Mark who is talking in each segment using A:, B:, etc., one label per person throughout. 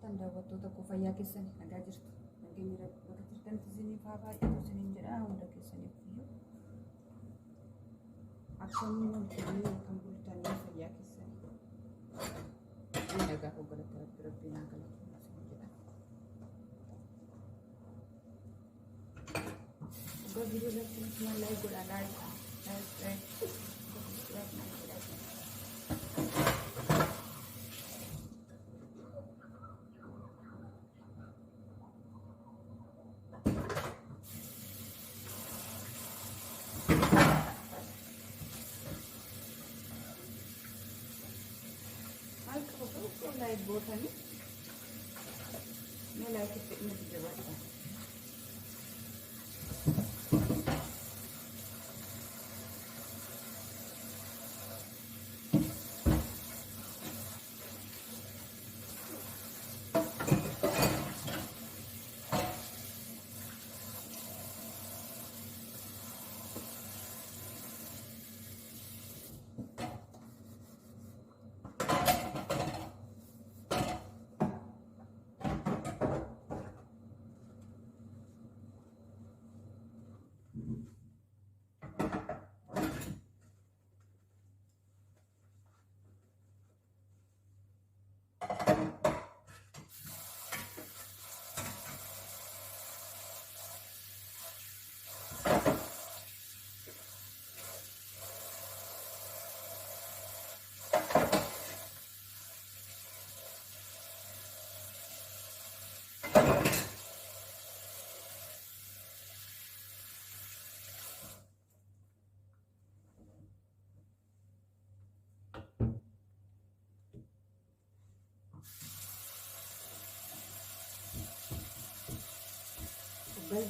A: Attam daawwattoota koo fayyaa keessan nagaa jirtu. Nageenya bakka jirtanitti isiniif haa baay'atu isiniin jedha hunda keessaniif iyyuu. Akkamiin hojjetanii kan bultanii fayyaa keessanii. Nagaa hogganatti rabbii naa galatu isiniin jedha. Hoggaa viidiyoo irratti nuti mallaayii godhaa laayii. Like botany, I like it in the water.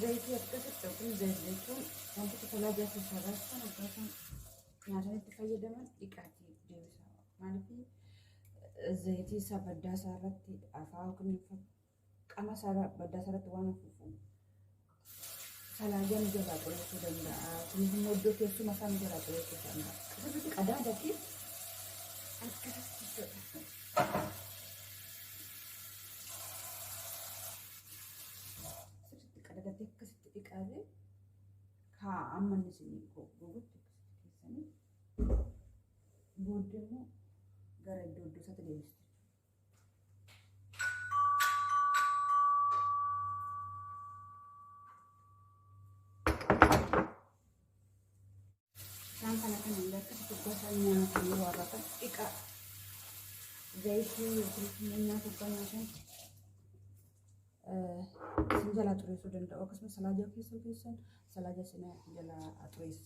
A: Zaiti akkasitti kun zaituun wantoota talaajaa keessaa baasan akkasumas nyaatanitti fayyadaman dhiqaatii deebisa. Maaliif zaitii isaa baddaa isaa irratti afaa yookiin qaama isaa baddaa isaa irratti waan afuufu talaajaan jalaa qoreessuu danda'a. Kunis immoo iddoo teessuma isaa jalaa qoreessuu danda'a. Akkasitti qadaadatti akkasitti akkasitti dhiqaatee kaa'aman isinii gogutti keessanii booddee immoo gara iddoo isaatti deebiste. Isaan kana illee akkasitti gosa nyaatanii warraaqan dhiqaa zayitii yookiin nyaata uffata nyaatan isin jalaa xureessuu danda'u. Akkasumas salaajaa keessan salaajaa isin jalaa xureessa.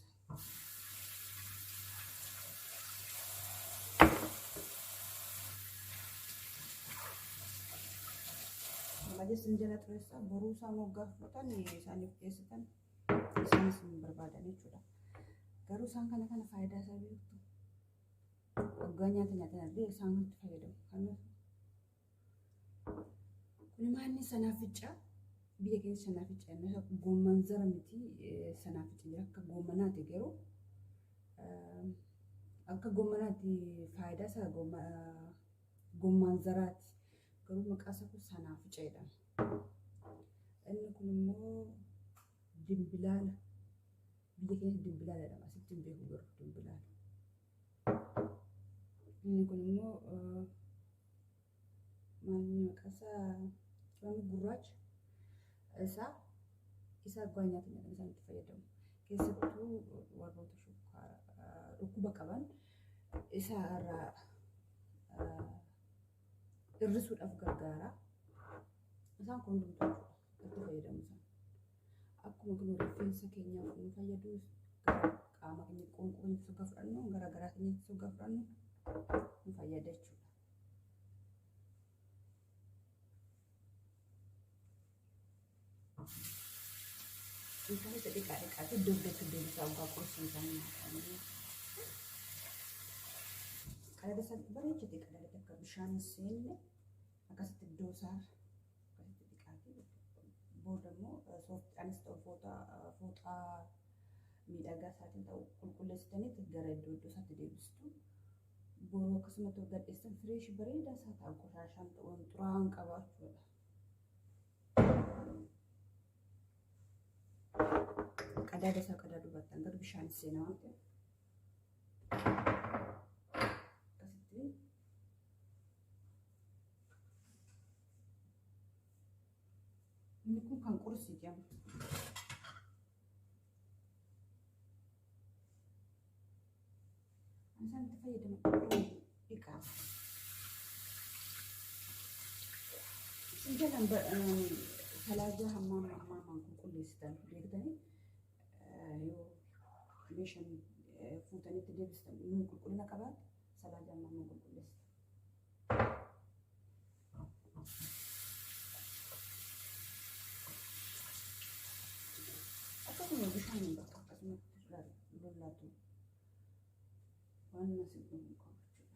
A: Salaajaa isin jalaa xureessa boruu isaa moggaa fudhatan isaaniif dhiyeessitan isaan isin barbaadan jechuudha. Garuu isaan kana faayidaa isaa beektu. Waggaa nyaata nyaatan illee isaan itti fayyadamu. Manni sanaafichaa biyya keessa sanaafichaa inni goomman zara miti sanaafichaa akka goommanaati garuu akka goommanaati faayidaa isaa goomman zaraati garuu maqaa isaa kun sanaafichaa jedhama. Inni kun immoo dimbilaala biyya keessa dimbilaala jedhama. Asitti hin beeku garuu dimbilaala. Inni kun immoo maalni maqaa isaa Kami gurraacha isa abbaa nyaata isaan itti fayyadamu. Keessattuu warroota dhukkuba qaban isa irraa hir'isuudhaaf gargaara. Isaan kun hundumtuu itti fayyadamu isaan. Akkuma kun rifeensa keenyaaf nu fayyadu qaama keenya qoonqoo suuqa fudhannu gara garaa keenya suuqa fudhannu nu fayyada jechuudha. Misalnya dekat-dekat tu duduk-duduk di bawah kursi sana. Kalau ada satu baru jadi kalau ada dekat bishan sini, akan satu dosa, akan satu dekat. Bodohmu, soft anis tu foto midaga saat itu kulkulas tadi 300 satu debus tu boroo akkasuma ta'u gadheessan fireeshii bareedaa isaa ta'a qoraashaan ta'uun xuraa'aan qabaachuudha. Qadaada isaa qadaaduu baattan gara bishaan seenaa waan ta'eef akkasitti inni kun kan qursiiti amma. Isaan itti fayyadaman dhiqaa. Isin jalaan talaajaa hammaan qulqulleessitan beektanii yoo meeshaan fuutanitti deebistan inni qulqullina qabaate talaajaa hammaan qulqulleessitan. Akkasuma bishaan bakka akkasumatti lollaatu. Waan nasi dhumu qabachuudha.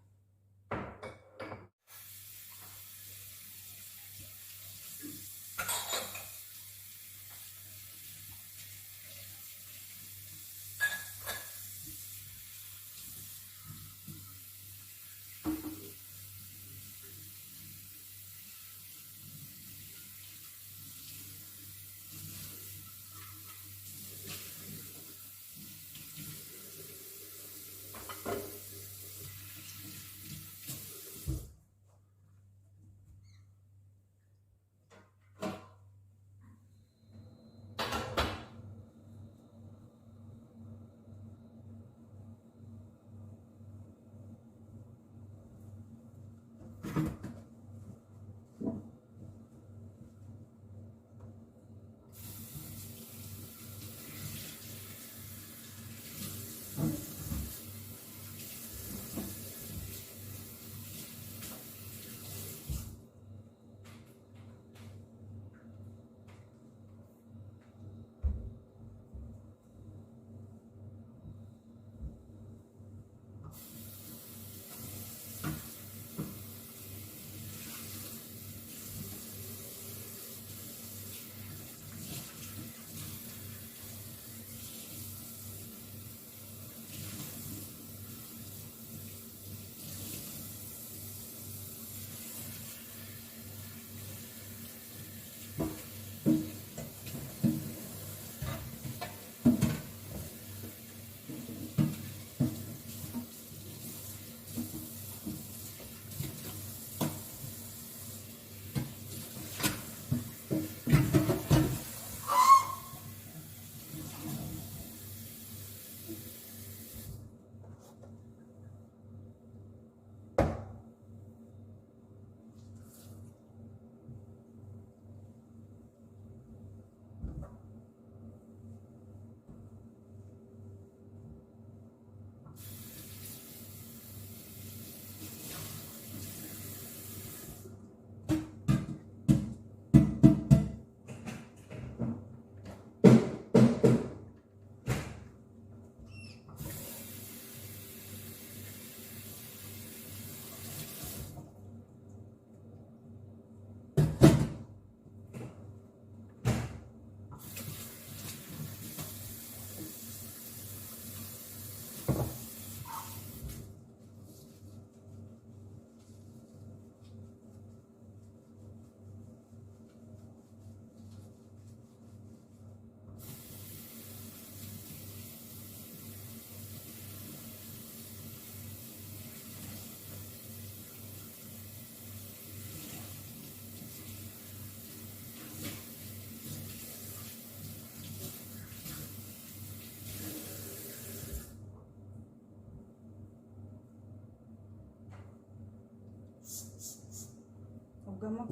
A: Gamma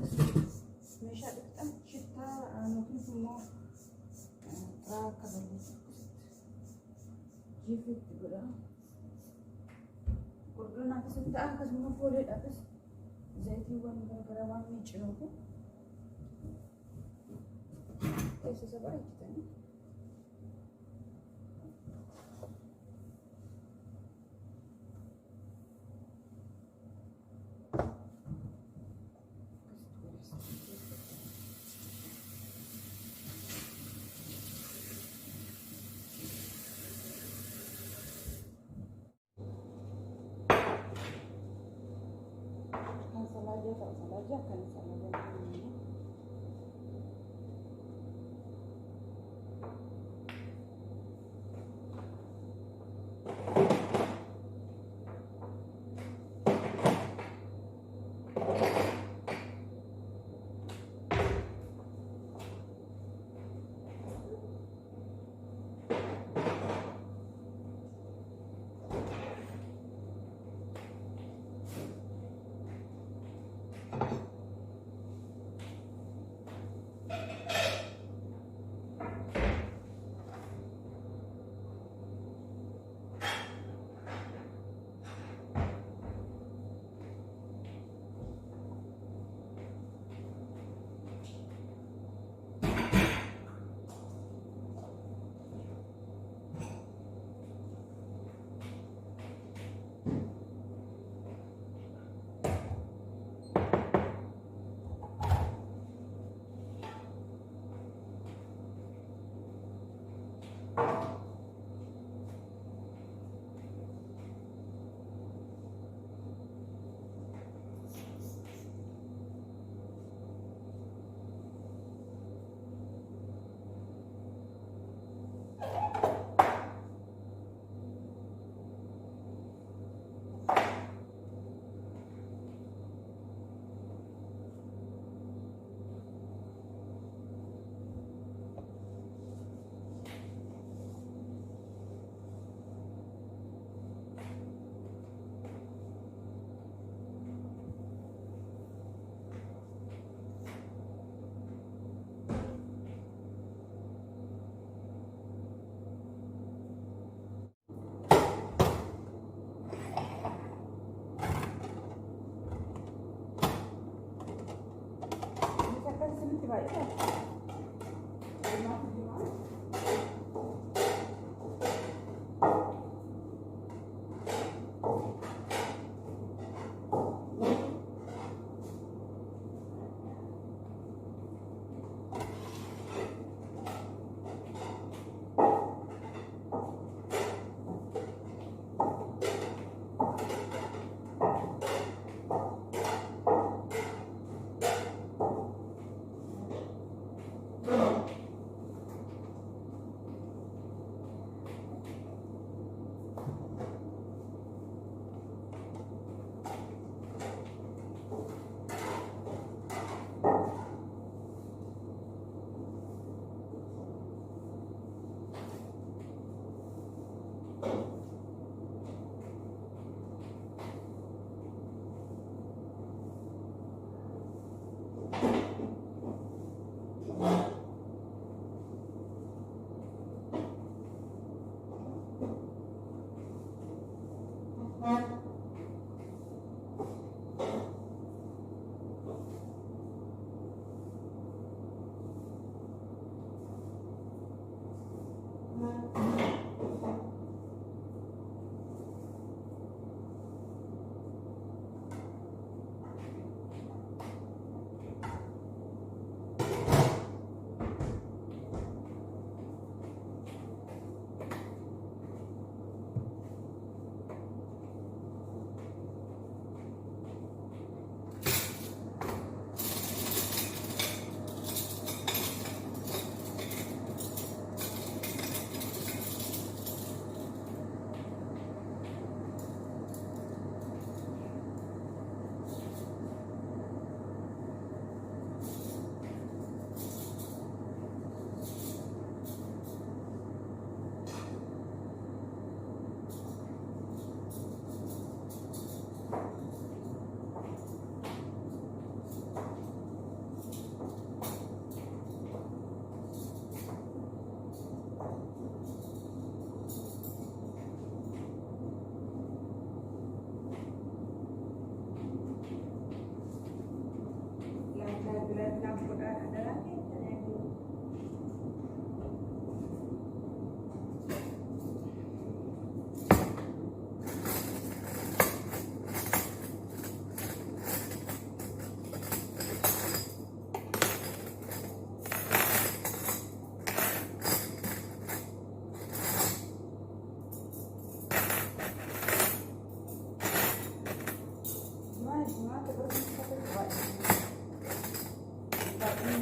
A: meeshaa dhiqxan shittaa yookiin immoo xiraa akka balleessu jiifiitti godha. Qulqullina akkasitti ta'a akkasuma fooleedhaafis zayitiiwwan garaagaraa waan miiccinuufi keessa isa bareechitanii. Salaja kan salaja ini. Vai, Semua terus baay'ee